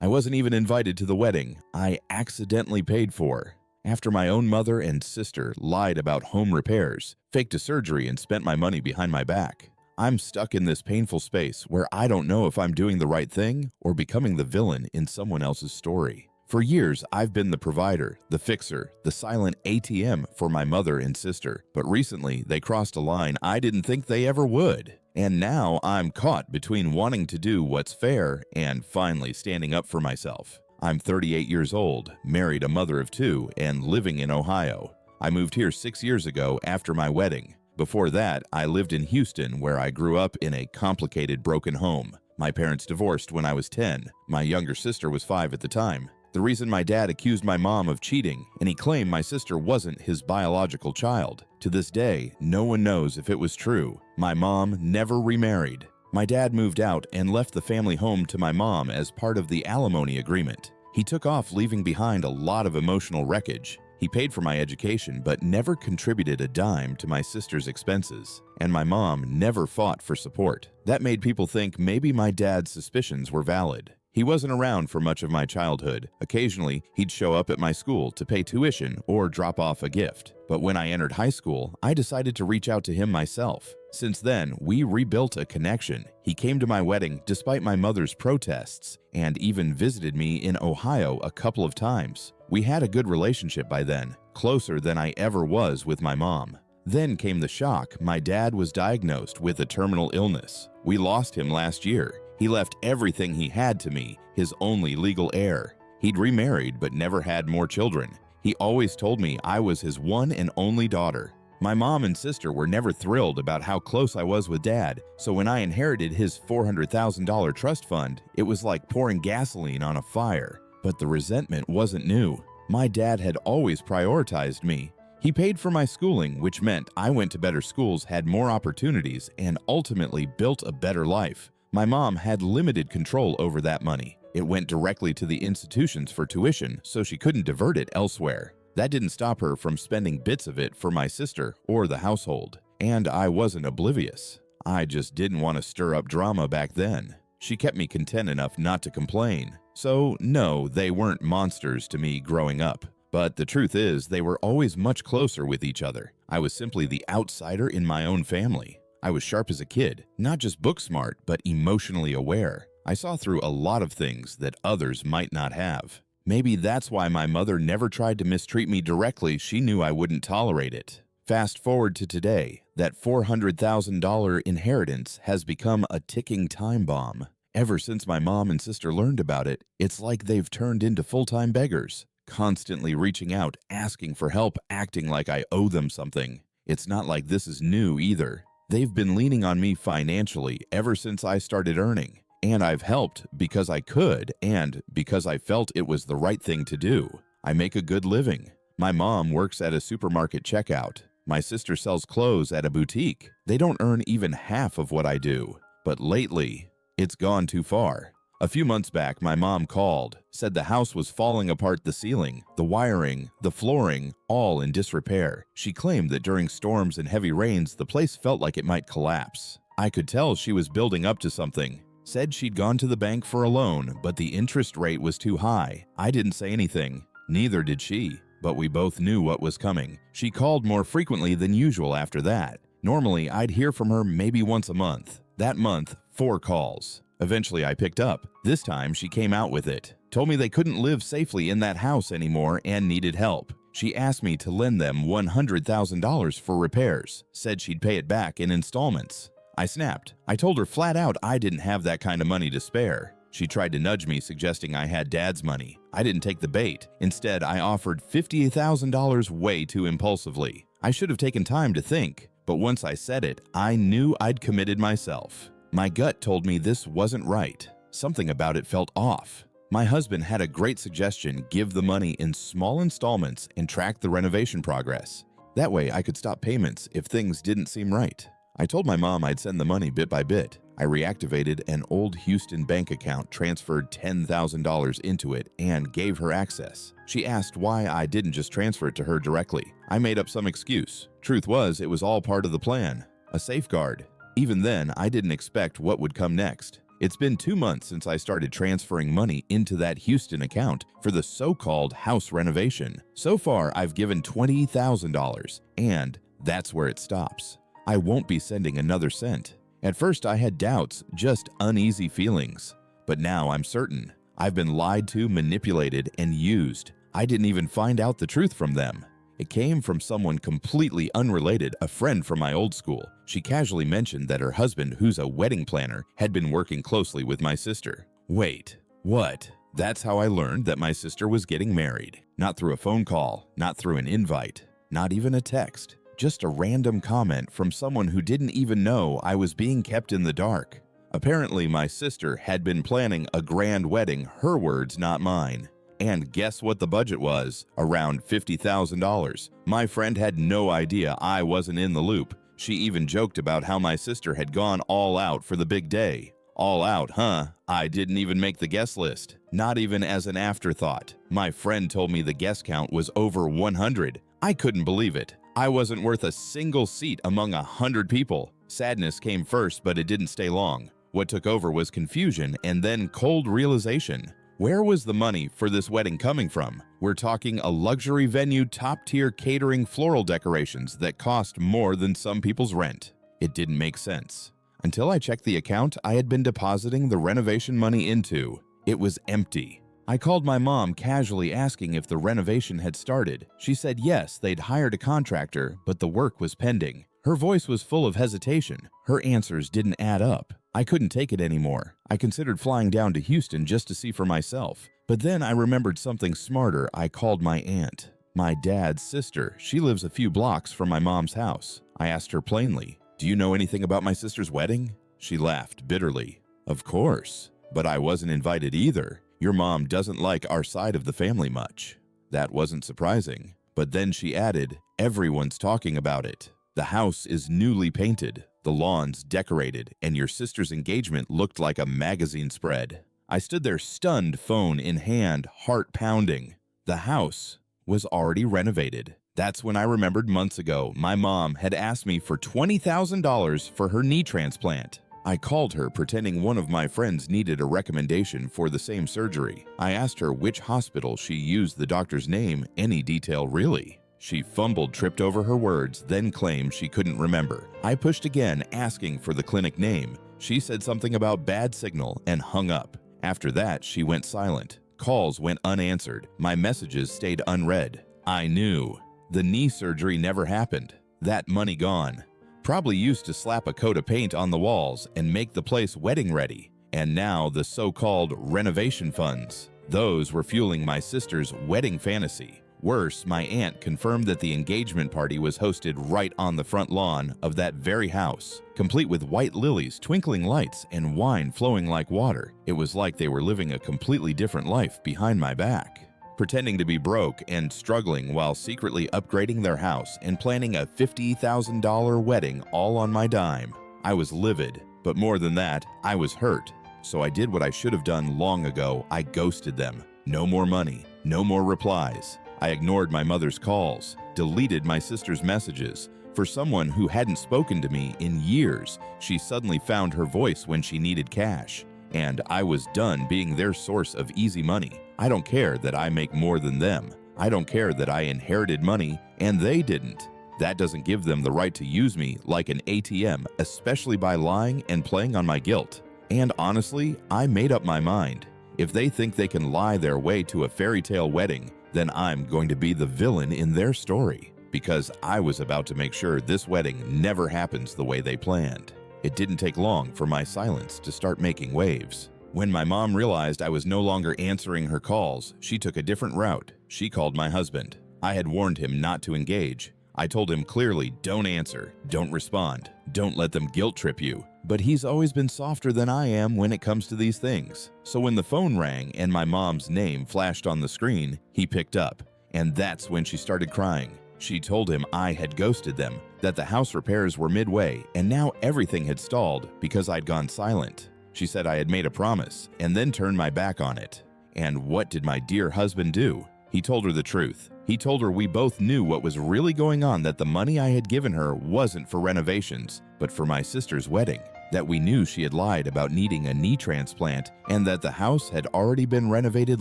I wasn't even invited to the wedding I accidentally paid for. After my own mother and sister lied about home repairs, faked a surgery, and spent my money behind my back. I'm stuck in this painful space where I don't know if I'm doing the right thing or becoming the villain in someone else's story. For years, I've been the provider, the fixer, the silent ATM for my mother and sister, but recently they crossed a line I didn't think they ever would. And now I'm caught between wanting to do what's fair and finally standing up for myself. I'm 38 years old, married, a mother of 2, and living in Ohio. I moved here 6 years ago after my wedding. Before that, I lived in Houston, where I grew up in a complicated, broken home. My parents divorced when I was 10. My younger sister was 5 at the time. The reason my dad accused my mom of cheating, and he claimed my sister wasn't his biological child. To this day, no one knows if it was true. My mom never remarried. My dad moved out and left the family home to my mom as part of the alimony agreement. He took off, leaving behind a lot of emotional wreckage. He paid for my education but never contributed a dime to my sister's expenses, and my mom never fought for support. That made people think maybe my dad's suspicions were valid. He wasn't around for much of my childhood. Occasionally, he'd show up at my school to pay tuition or drop off a gift. But when I entered high school, I decided to reach out to him myself. Since then, we rebuilt a connection. He came to my wedding despite my mother's protests and even visited me in Ohio a couple of times. We had a good relationship by then, closer than I ever was with my mom. Then came the shock. My dad was diagnosed with a terminal illness. We lost him last year. He left everything he had to me, his only legal heir. He'd remarried but never had more children. He always told me I was his one and only daughter. My mom and sister were never thrilled about how close I was with Dad, so when I inherited his $400,000 trust fund, it was like pouring gasoline on a fire. But the resentment wasn't new. My dad had always prioritized me. He paid for my schooling, which meant I went to better schools, had more opportunities, and ultimately built a better life. My mom had limited control over that money. It went directly to the institutions for tuition, so she couldn't divert it elsewhere. That didn't stop her from spending bits of it for my sister or the household. And I wasn't oblivious. I just didn't want to stir up drama back then. She kept me content enough not to complain. So no, they weren't monsters to me growing up. But the truth is, they were always much closer with each other. I was simply the outsider in my own family. I was sharp as a kid, not just book smart, but emotionally aware. I saw through a lot of things that others might not have. Maybe that's why my mother never tried to mistreat me directly. She knew I wouldn't tolerate it. Fast forward to today, that $400,000 inheritance has become a ticking time bomb. Ever since my mom and sister learned about it, it's like they've turned into full-time beggars, constantly reaching out, asking for help, acting like I owe them something. It's not like this is new either. They've been leaning on me financially ever since I started earning, and I've helped because I could and because I felt it was the right thing to do. I make a good living. My mom works at a supermarket checkout. My sister sells clothes at a boutique. They don't earn even half of what I do. But lately, it's gone too far. A few months back, my mom called, said the house was falling apart, the ceiling, the wiring, the flooring, all in disrepair. She claimed that during storms and heavy rains, the place felt like it might collapse. I could tell she was building up to something. Said she'd gone to the bank for a loan, but the interest rate was too high. I didn't say anything. Neither did she, but we both knew what was coming. She called more frequently than usual after that. Normally, I'd hear from her maybe once a month. That month, 4 calls. Eventually, I picked up. This time, she came out with it. Told me they couldn't live safely in that house anymore and needed help. She asked me to lend them $100,000 for repairs. Said she'd pay it back in installments. I snapped. I told her flat out I didn't have that kind of money to spare. She tried to nudge me, suggesting I had Dad's money. I didn't take the bait. Instead, I offered $50,000 way too impulsively. I should have taken time to think, but once I said it, I knew I'd committed myself. My gut told me this wasn't right. Something about it felt off. My husband had a great suggestion: give the money in small installments and track the renovation progress. That way I could stop payments if things didn't seem right. I told my mom I'd send the money bit by bit. I reactivated an old Houston bank account, transferred $10,000 into it, and gave her access. She asked why I didn't just transfer it to her directly. I made up some excuse. Truth was, it was all part of the plan. A safeguard. Even then, I didn't expect what would come next. It's been 2 months since I started transferring money into that Houston account for the so-called house renovation. So far, I've given $20,000, and that's where it stops. I won't be sending another cent. At first, I had doubts, just uneasy feelings. But now I'm certain. I've been lied to, manipulated, and used. I didn't even find out the truth from them. It came from someone completely unrelated, a friend from my old school. She casually mentioned that her husband, who's a wedding planner, had been working closely with my sister. Wait, what? That's how I learned that my sister was getting married. Not through a phone call, not through an invite, not even a text. Just a random comment from someone who didn't even know I was being kept in the dark. Apparently, my sister had been planning a grand wedding, her words, not mine. And guess what the budget was? Around $50,000. My friend had no idea I wasn't in the loop. She even joked about how my sister had gone all out for the big day. All out, huh? I didn't even make the guest list. Not even as an afterthought. My friend told me the guest count was over 100. I couldn't believe it. I wasn't worth a single seat among 100 people. Sadness came first, but it didn't stay long. What took over was confusion and then cold realization. Where was the money for this wedding coming from? We're talking a luxury venue, top-tier catering, floral decorations that cost more than some people's rent. It didn't make sense. Until I checked the account I had been depositing the renovation money into. It was empty. I called my mom casually asking if the renovation had started. She said yes, they'd hired a contractor, but the work was pending. Her voice was full of hesitation. Her answers didn't add up. I couldn't take it anymore. I considered flying down to Houston just to see for myself. But then I remembered something smarter. I called my aunt. My dad's sister. She lives a few blocks from my mom's house. I asked her plainly, "Do you know anything about my sister's wedding?" She laughed bitterly. "Of course, but I wasn't invited either. Your mom doesn't like our side of the family much." That wasn't surprising. But then she added, "Everyone's talking about it. The house is newly painted, the lawn's decorated, and your sister's engagement looked like a magazine spread." I stood there stunned, phone in hand, heart pounding. The house was already renovated. That's when I remembered months ago my mom had asked me for $20,000 for her knee transplant. I called her pretending one of my friends needed a recommendation for the same surgery. I asked her which hospital she used, the doctor's name, any detail really. She fumbled, tripped over her words, then claimed she couldn't remember. I pushed again, asking for the clinic name. She said something about bad signal and hung up. After that, she went silent. Calls went unanswered. My messages stayed unread. I knew. The knee surgery never happened. That money gone. Probably used to slap a coat of paint on the walls and make the place wedding ready. And now the so-called renovation funds. Those were fueling my sister's wedding fantasy. Worse, my aunt confirmed that the engagement party was hosted right on the front lawn of that very house, complete with white lilies, twinkling lights, and wine flowing like water. It was like they were living a completely different life behind my back, pretending to be broke and struggling while secretly upgrading their house and planning a $50,000 wedding all on my dime. I was livid, but more than that, I was hurt. So I did what I should have done long ago. I ghosted them. No more money, no more replies. I ignored my mother's calls, deleted my sister's messages. For someone who hadn't spoken to me in years, she suddenly found her voice when she needed cash. And I was done being their source of easy money. I don't care that I make more than them. I don't care that I inherited money and they didn't. That doesn't give them the right to use me like an ATM, especially by lying and playing on my guilt. And honestly, I made up my mind. If they think they can lie their way to a fairy tale wedding, then I'm going to be the villain in their story, because I was about to make sure this wedding never happens the way they planned. It didn't take long for my silence to start making waves. When my mom realized I was no longer answering her calls, she took a different route. She called my husband. I had warned him not to engage. I told him clearly, don't answer, don't respond, don't let them guilt trip you. But he's always been softer than I am when it comes to these things. So when the phone rang and my mom's name flashed on the screen, he picked up. And that's when she started crying. She told him I had ghosted them, that the house repairs were midway, and now everything had stalled because I'd gone silent. She said I had made a promise and then turned my back on it. And what did my dear husband do? He told her the truth. He told her we both knew what was really going on, that the money I had given her wasn't for renovations, but for my sister's wedding. that we knew she had lied about needing a knee transplant and that the house had already been renovated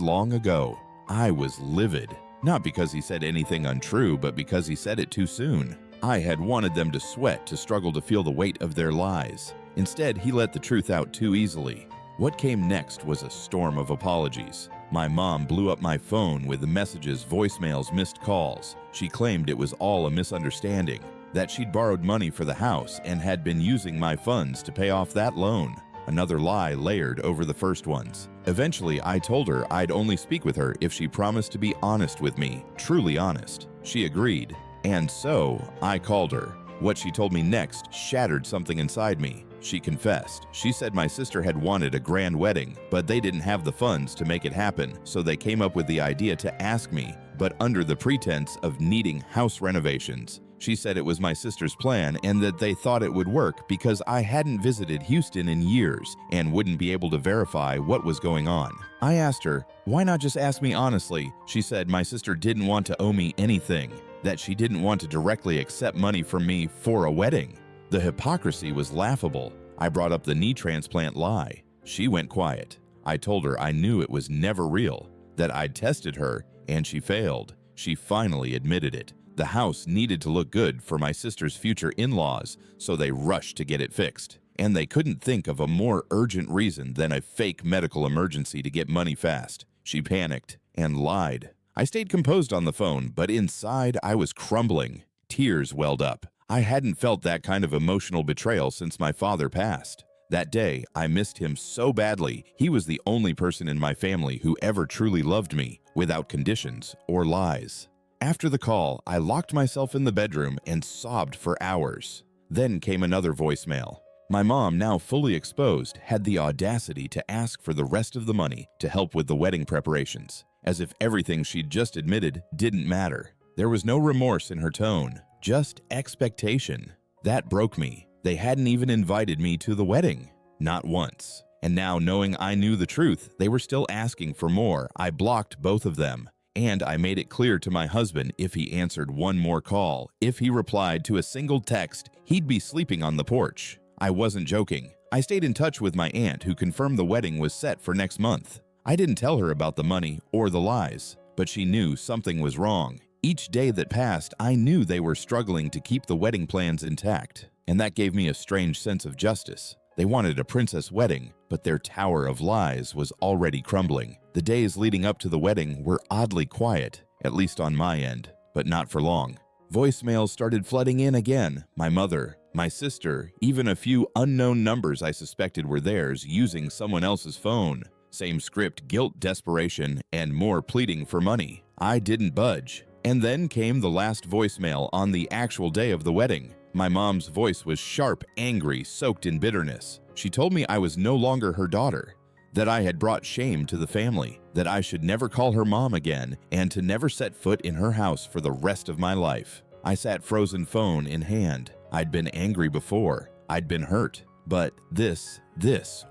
long ago. I was livid, not because he said anything untrue, but because he said it too soon. I had wanted them to sweat to struggle to feel the weight of their lies. Instead, he let the truth out too easily. What came next was a storm of apologies. My mom blew up my phone with messages, voicemails, missed calls. She claimed it was all a misunderstanding, that she'd borrowed money for the house and had been using my funds to pay off that loan. Another lie layered over the first ones. Eventually, I told her I'd only speak with her if she promised to be honest with me, truly honest. She agreed, and so I called her. What she told me next shattered something inside me. She confessed. She said my sister had wanted a grand wedding, but they didn't have the funds to make it happen, so they came up with the idea to ask me, but under the pretense of needing house renovations. She said it was my sister's plan and that they thought it would work because I hadn't visited Houston in years and wouldn't be able to verify what was going on. I asked her, why not just ask me honestly? She said my sister didn't want to owe me anything, that she didn't want to directly accept money from me for a wedding. The hypocrisy was laughable. I brought up the knee transplant lie. She went quiet. I told her I knew it was never real, that I'd tested her, and she failed. She finally admitted it. The house needed to look good for my sister's future in-laws, so they rushed to get it fixed. And they couldn't think of a more urgent reason than a fake medical emergency to get money fast. She panicked and lied. I stayed composed on the phone, but inside I was crumbling. Tears welled up. I hadn't felt that kind of emotional betrayal since my father passed. That day, I missed him so badly. He was the only person in my family who ever truly loved me, without conditions or lies. After the call, I locked myself in the bedroom and sobbed for hours. Then came another voicemail. My mom, now fully exposed, had the audacity to ask for the rest of the money to help with the wedding preparations, as if everything she'd just admitted didn't matter. There was no remorse in her tone, just expectation. That broke me. They hadn't even invited me to the wedding. Not once. And now, knowing I knew the truth, they were still asking for more. I blocked both of them. And I made it clear to my husband if he answered one more call, if he replied to a single text, he'd be sleeping on the porch. I wasn't joking. I stayed in touch with my aunt, who confirmed the wedding was set for next month. I didn't tell her about the money or the lies, but she knew something was wrong. Each day that passed, I knew they were struggling to keep the wedding plans intact, and that gave me a strange sense of justice. They wanted a princess wedding, but their tower of lies was already crumbling. The days leading up to the wedding were oddly quiet, at least on my end, but not for long. Voicemails started flooding in again. My mother, my sister, even a few unknown numbers I suspected were theirs using someone else's phone. Same script, guilt, desperation, and more pleading for money. I didn't budge. And then came the last voicemail on the actual day of the wedding. My mom's voice was sharp, angry, soaked in bitterness. She told me I was no longer her daughter, that I had brought shame to the family, that I should never call her mom again, and to never set foot in her house for the rest of my life. I sat frozen phone in hand. I'd been angry before. I'd been hurt. But this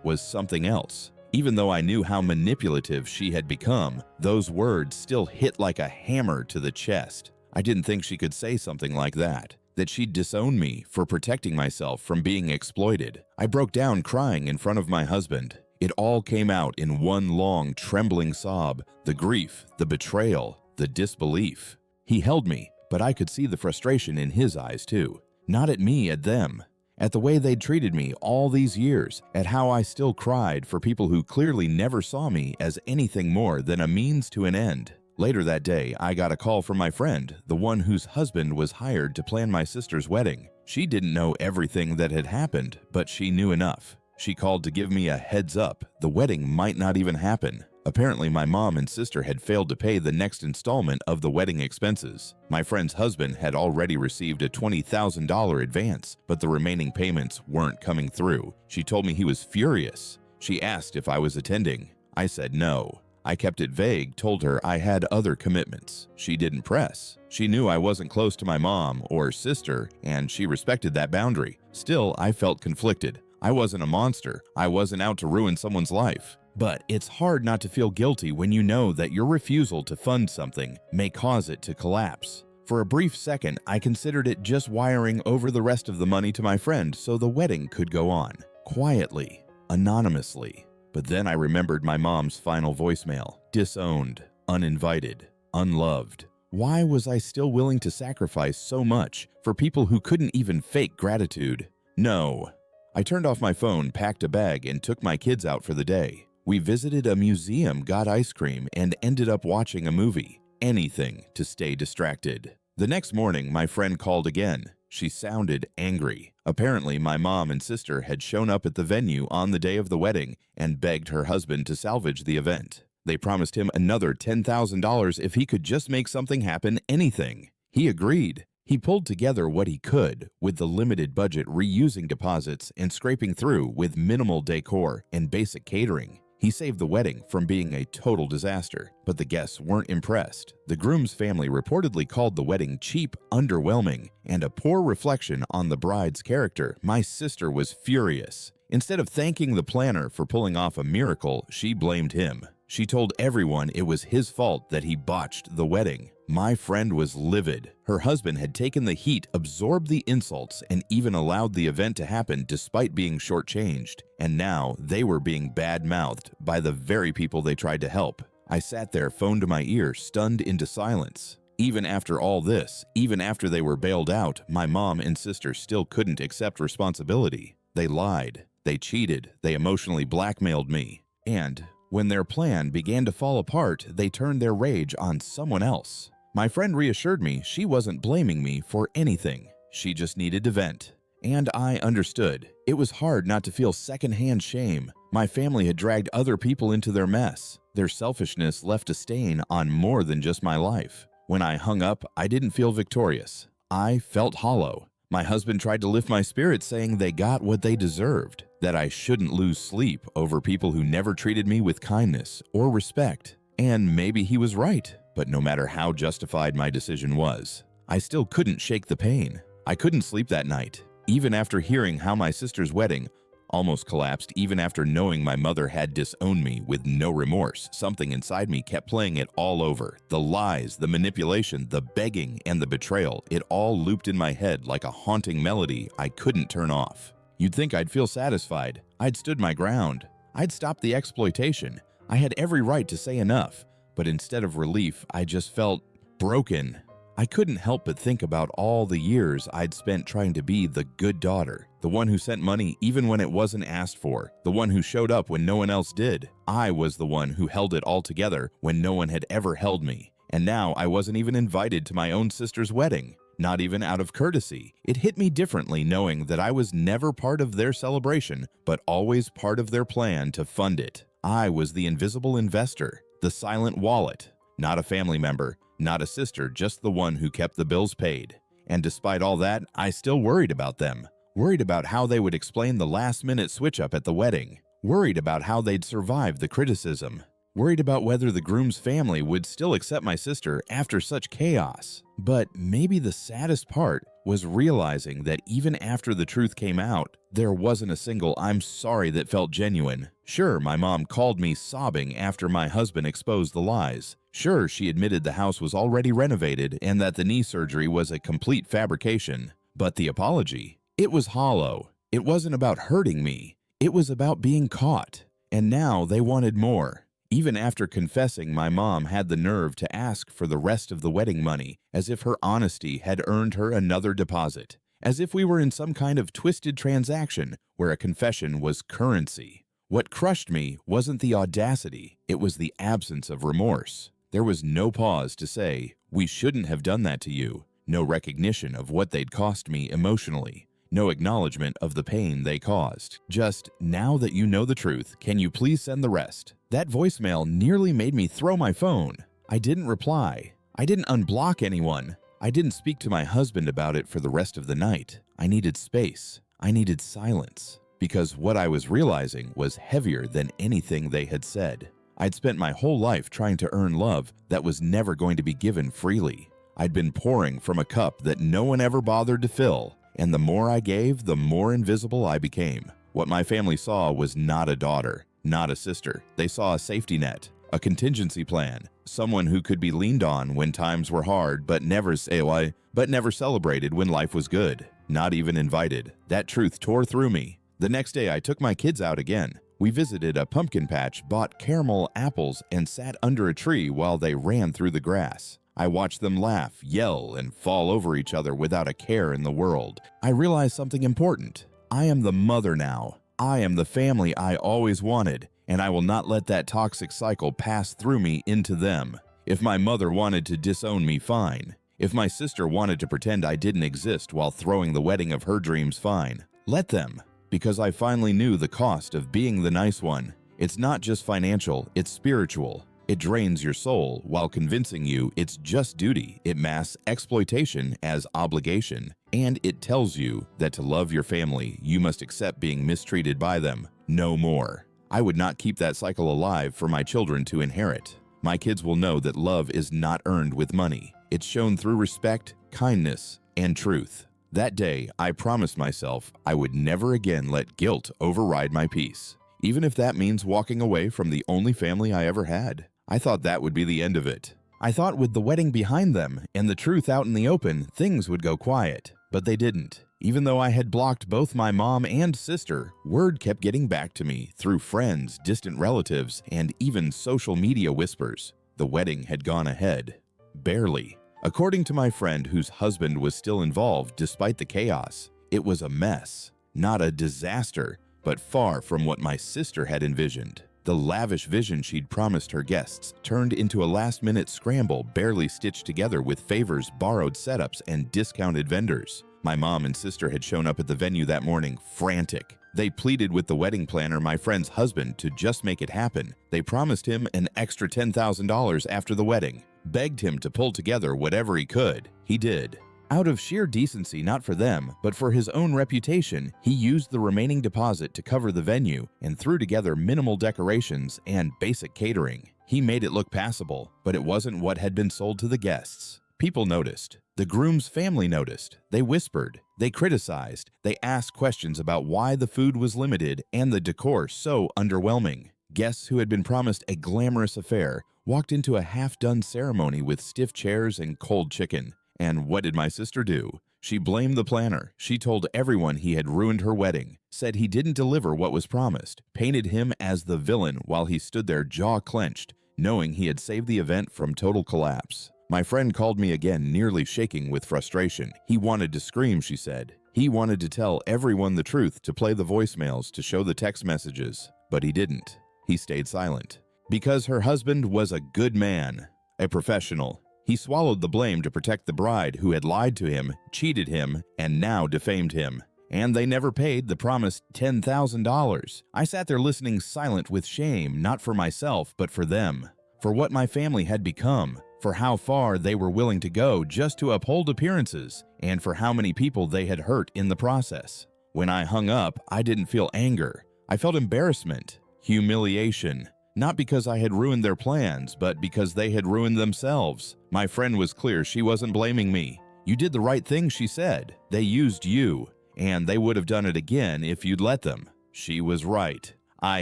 was something else. Even though I knew how manipulative she had become, those words still hit like a hammer to the chest. I didn't think she could say something like that she'd disown me for protecting myself from being exploited. I broke down crying in front of my husband. It all came out in one long, trembling sob, the grief, the betrayal, the disbelief. He held me, but I could see the frustration in his eyes too. Not at me, at them. At the way they'd treated me all these years, at how I still cried for people who clearly never saw me as anything more than a means to an end. Later that day, I got a call from my friend, the one whose husband was hired to plan my sister's wedding. She didn't know everything that had happened, but she knew enough. She called to give me a heads up. The wedding might not even happen. Apparently, my mom and sister had failed to pay the next installment of the wedding expenses. My friend's husband had already received a $20,000 advance, but the remaining payments weren't coming through. She told me he was furious. She asked if I was attending. I said no. I kept it vague, told her I had other commitments. She didn't press. She knew I wasn't close to my mom or sister, and she respected that boundary. Still, I felt conflicted. I wasn't a monster. I wasn't out to ruin someone's life. But it's hard not to feel guilty when you know that your refusal to fund something may cause it to collapse. For a brief second, I considered it just wiring over the rest of the money to my friend so the wedding could go on. quietly, anonymously. But then I remembered my mom's final voicemail. Disowned, uninvited, unloved. Why was I still willing to sacrifice so much for people who couldn't even fake gratitude? No. I turned off my phone, packed a bag, and took my kids out for the day. We visited a museum, got ice cream, and ended up watching a movie. Anything to stay distracted. The next morning, my friend called again. She sounded angry. Apparently, my mom and sister had shown up at the venue on the day of the wedding and begged her husband to salvage the event. They promised him another $10,000 if he could just make something happen, anything. He agreed. He pulled together what he could with the limited budget, reusing deposits and scraping through with minimal decor and basic catering. He saved the wedding from being a total disaster, but the guests weren't impressed. The groom's family reportedly called the wedding cheap, underwhelming, and a poor reflection on the bride's character. My sister was furious. Instead of thanking the planner for pulling off a miracle, she blamed him. She told everyone it was his fault that he botched the wedding. My friend was livid. Her husband had taken the heat, absorbed the insults, and even allowed the event to happen despite being shortchanged. And now they were being bad-mouthed by the very people they tried to help. I sat there, phone to my ear, stunned into silence. Even after all this, even after they were bailed out, my mom and sister still couldn't accept responsibility. They lied. They cheated. They emotionally blackmailed me. And when their plan began to fall apart, they turned their rage on someone else. My friend reassured me she wasn't blaming me for anything. She just needed to vent. And I understood. It was hard not to feel secondhand shame. My family had dragged other people into their mess. Their selfishness left a stain on more than just my life. When I hung up, I didn't feel victorious. I felt hollow. My husband tried to lift my spirits, saying they got what they deserved, that I shouldn't lose sleep over people who never treated me with kindness or respect. And maybe he was right, but no matter how justified my decision was, I still couldn't shake the pain. I couldn't sleep that night, even after hearing how my sister's wedding almost collapsed. Even after knowing my mother had disowned me with no remorse, something inside me kept playing it all over. The lies, the manipulation, the begging, and the betrayal, it all looped in my head like a haunting melody I couldn't turn off. You'd think I'd feel satisfied. I'd stood my ground. I'd stopped the exploitation. I had every right to say enough, but instead of relief, I just felt broken. I couldn't help but think about all the years I'd spent trying to be the good daughter, the one who sent money even when it wasn't asked for, the one who showed up when no one else did. I was the one who held it all together when no one had ever held me. And now I wasn't even invited to my own sister's wedding, not even out of courtesy. It hit me differently knowing that I was never part of their celebration, but always part of their plan to fund it. I was the invisible investor, the silent wallet, not a family member, not a sister, just the one who kept the bills paid. And despite all that, I still worried about them. Worried about how they would explain the last-minute switch-up at the wedding. Worried about how they'd survive the criticism. Worried about whether the groom's family would still accept my sister after such chaos. But maybe the saddest part was realizing that even after the truth came out, there wasn't a single "I'm sorry" that felt genuine. Sure, my mom called me sobbing after my husband exposed the lies. Sure, she admitted the house was already renovated and that the knee surgery was a complete fabrication. But the apology, it was hollow. It wasn't about hurting me. It was about being caught. And now they wanted more. Even after confessing, my mom had the nerve to ask for the rest of the wedding money, as if her honesty had earned her another deposit. As if we were in some kind of twisted transaction where a confession was currency. What crushed me wasn't the audacity, it was the absence of remorse. There was no pause to say, "We shouldn't have done that to you." No recognition of what they'd cost me emotionally. No acknowledgement of the pain they caused. Just, "Now that you know the truth, can you please send the rest?" That voicemail nearly made me throw my phone. I didn't reply. I didn't unblock anyone. I didn't speak to my husband about it for the rest of the night. I needed space. I needed silence. Because what I was realizing was heavier than anything they had said. I'd spent my whole life trying to earn love that was never going to be given freely. I'd been pouring from a cup that no one ever bothered to fill, and the more I gave, the more invisible I became. What my family saw was not a daughter, not a sister. They saw a safety net, a contingency plan, someone who could be leaned on when times were hard, but never celebrated when life was good, not even invited. That truth tore through me. The next day, I took my kids out again. We visited a pumpkin patch, bought caramel apples, and sat under a tree while they ran through the grass. I watched them laugh, yell, and fall over each other without a care in the world. I realized something important. I am the mother now. I am the family I always wanted, and I will not let that toxic cycle pass through me into them. If my mother wanted to disown me, fine. If my sister wanted to pretend I didn't exist while throwing the wedding of her dreams, fine. Let them. Because I finally knew the cost of being the nice one. It's not just financial, it's spiritual. It drains your soul while convincing you it's just duty. It masks exploitation as obligation. And it tells you that to love your family, you must accept being mistreated by them. No more. I would not keep that cycle alive for my children to inherit. My kids will know that love is not earned with money. It's shown through respect, kindness, and truth. That day, I promised myself I would never again let guilt override my peace, even if that means walking away from the only family I ever had. I thought that would be the end of it. I thought with the wedding behind them and the truth out in the open, things would go quiet, but they didn't. Even though I had blocked both my mom and sister, word kept getting back to me through friends, distant relatives, and even social media whispers. The wedding had gone ahead. Barely. According to my friend whose husband was still involved despite the chaos, it was a mess. Not a disaster, but far from what my sister had envisioned. The lavish vision she'd promised her guests turned into a last-minute scramble barely stitched together with favors, borrowed setups, and discounted vendors. My mom and sister had shown up at the venue that morning, frantic. They pleaded with the wedding planner, my friend's husband, to just make it happen. They promised him an extra $10,000 after the wedding. Begged him to pull together whatever he could. He did. Out of sheer decency, not for them, but for his own reputation, he used the remaining deposit to cover the venue and threw together minimal decorations and basic catering. He made it look passable, but it wasn't what had been sold to the guests. People noticed. The groom's family noticed. They whispered. They criticized. They asked questions about why the food was limited and the decor so underwhelming. Guests who had been promised a glamorous affair walked into a half-done ceremony with stiff chairs and cold chicken. And what did my sister do? She blamed the planner. She told everyone he had ruined her wedding, said he didn't deliver what was promised, painted him as the villain while he stood there jaw clenched, knowing he had saved the event from total collapse. My friend called me again, nearly shaking with frustration. He wanted to scream, she said. He wanted to tell everyone the truth, to play the voicemails, to show the text messages. But he didn't. He stayed silent. Because her husband was a good man, a professional. He swallowed the blame to protect the bride who had lied to him, cheated him, and now defamed him. And they never paid the promised $10,000. I sat there listening silent with shame, not for myself, but for them. For what my family had become. For how far they were willing to go just to uphold appearances, and for how many people they had hurt in the process. When I hung up, I didn't feel anger. I felt embarrassment, humiliation. Not because I had ruined their plans, but because they had ruined themselves. My friend was clear she wasn't blaming me. You did the right thing, she said. They used you, and they would have done it again if you'd let them. She was right. I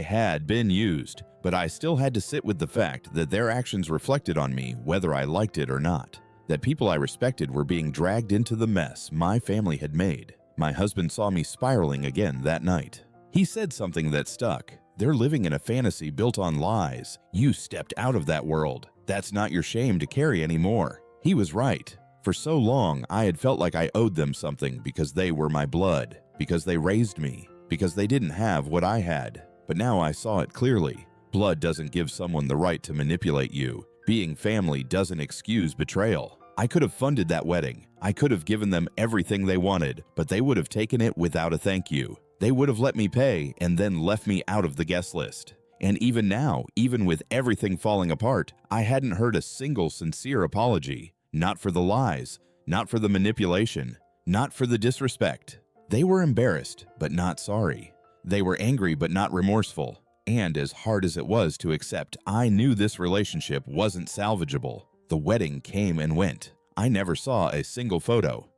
had been used, but I still had to sit with the fact that their actions reflected on me whether I liked it or not. That people I respected were being dragged into the mess my family had made. My husband saw me spiraling again that night. He said something that stuck. They're living in a fantasy built on lies. You stepped out of that world. That's not your shame to carry anymore. He was right. For so long, I had felt like I owed them something because they were my blood, because they raised me, because they didn't have what I had. But now I saw it clearly. Blood doesn't give someone the right to manipulate you. Being family doesn't excuse betrayal. I could have funded that wedding. I could have given them everything they wanted, but they would have taken it without a thank you. They would have let me pay and then left me out of the guest list. And even now, even with everything falling apart, I hadn't heard a single sincere apology. Not for the lies, not for the manipulation, not for the disrespect. They were embarrassed, but not sorry. They were angry, but not remorseful. And as hard as it was to accept, I knew this relationship wasn't salvageable. The wedding came and went. I never saw a single photo.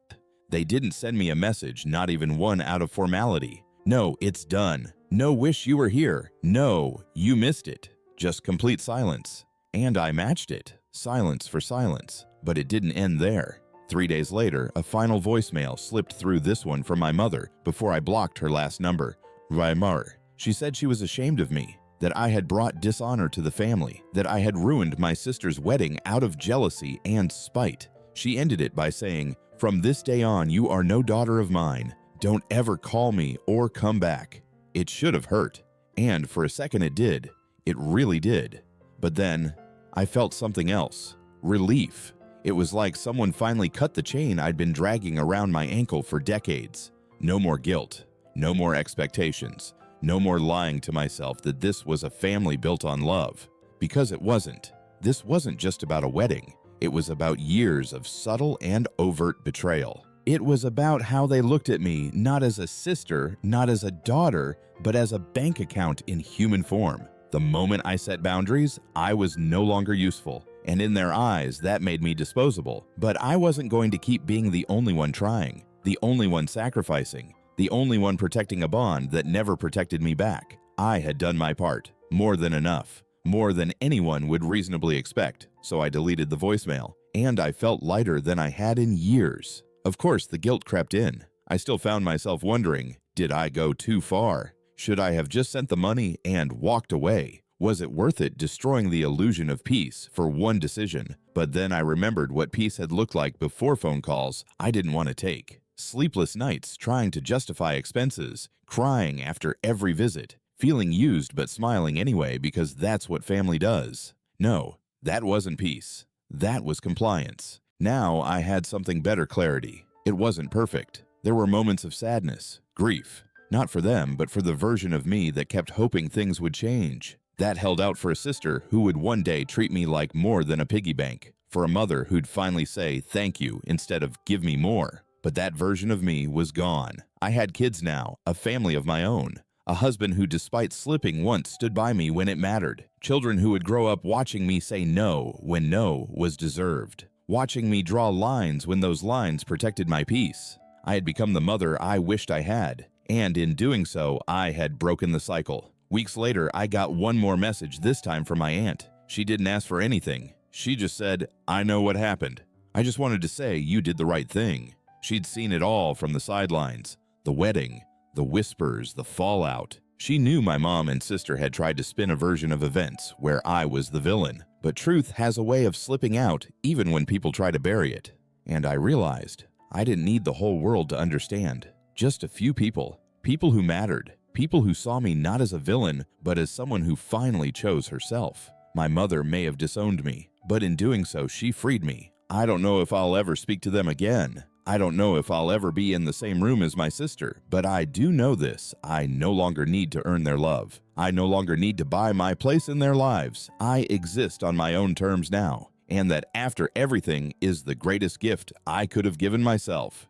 They didn't send me a message, not even one out of formality. No, it's done. No wish you were here. No, you missed it. Just complete silence. And I matched it. Silence for silence. But it didn't end there. 3 days later, a final voicemail slipped through this one from my mother before I blocked her last number. Weimar. She said she was ashamed of me, that I had brought dishonor to the family, that I had ruined my sister's wedding out of jealousy and spite. She ended it by saying, "From this day on, you are no daughter of mine. Don't ever call me or come back." It should have hurt, and for a second it did. It really did. But then, I felt something else. Relief. It was like someone finally cut the chain I'd been dragging around my ankle for decades. No more guilt. No more expectations. No more lying to myself that this was a family built on love. Because it wasn't. This wasn't just about a wedding. It was about years of subtle and overt betrayal. It was about how they looked at me, not as a sister, not as a daughter, but as a bank account in human form. The moment I set boundaries, I was no longer useful. And in their eyes, that made me disposable. But I wasn't going to keep being the only one trying, the only one sacrificing, the only one protecting a bond that never protected me back. I had done my part, more than enough, more than anyone would reasonably expect, so I deleted the voicemail, and I felt lighter than I had in years. Of course, the guilt crept in. I still found myself wondering, did I go too far? Should I have just sent the money and walked away? Was it worth it destroying the illusion of peace for one decision? But then I remembered what peace had looked like before phone calls I didn't want to take. Sleepless nights trying to justify expenses, crying after every visit, feeling used but smiling anyway because that's what family does. No, that wasn't peace. That was compliance. Now I had something better clarity. It wasn't perfect. There were moments of sadness, grief, not for them, but for the version of me that kept hoping things would change. That held out for a sister who would one day treat me like more than a piggy bank, for a mother who'd finally say thank you instead of give me more. But that version of me was gone. I had kids now, a family of my own, a husband who despite slipping once stood by me when it mattered, children who would grow up watching me say no when no was deserved, watching me draw lines when those lines protected my peace. I had become the mother I wished I had, and in doing so, I had broken the cycle. Weeks later, I got one more message, this time from my aunt. She didn't ask for anything. She just said, "I know what happened. I just wanted to say you did the right thing." She'd seen it all from the sidelines. The wedding, the whispers, the fallout. She knew my mom and sister had tried to spin a version of events where I was the villain. But truth has a way of slipping out even when people try to bury it. And I realized I didn't need the whole world to understand. Just a few people. People who mattered. People who saw me not as a villain, but as someone who finally chose herself. My mother may have disowned me, but in doing so, she freed me. I don't know if I'll ever speak to them again. I don't know if I'll ever be in the same room as my sister, but I do know this. I no longer need to earn their love. I no longer need to buy my place in their lives. I exist on my own terms now, and that after everything is the greatest gift I could have given myself.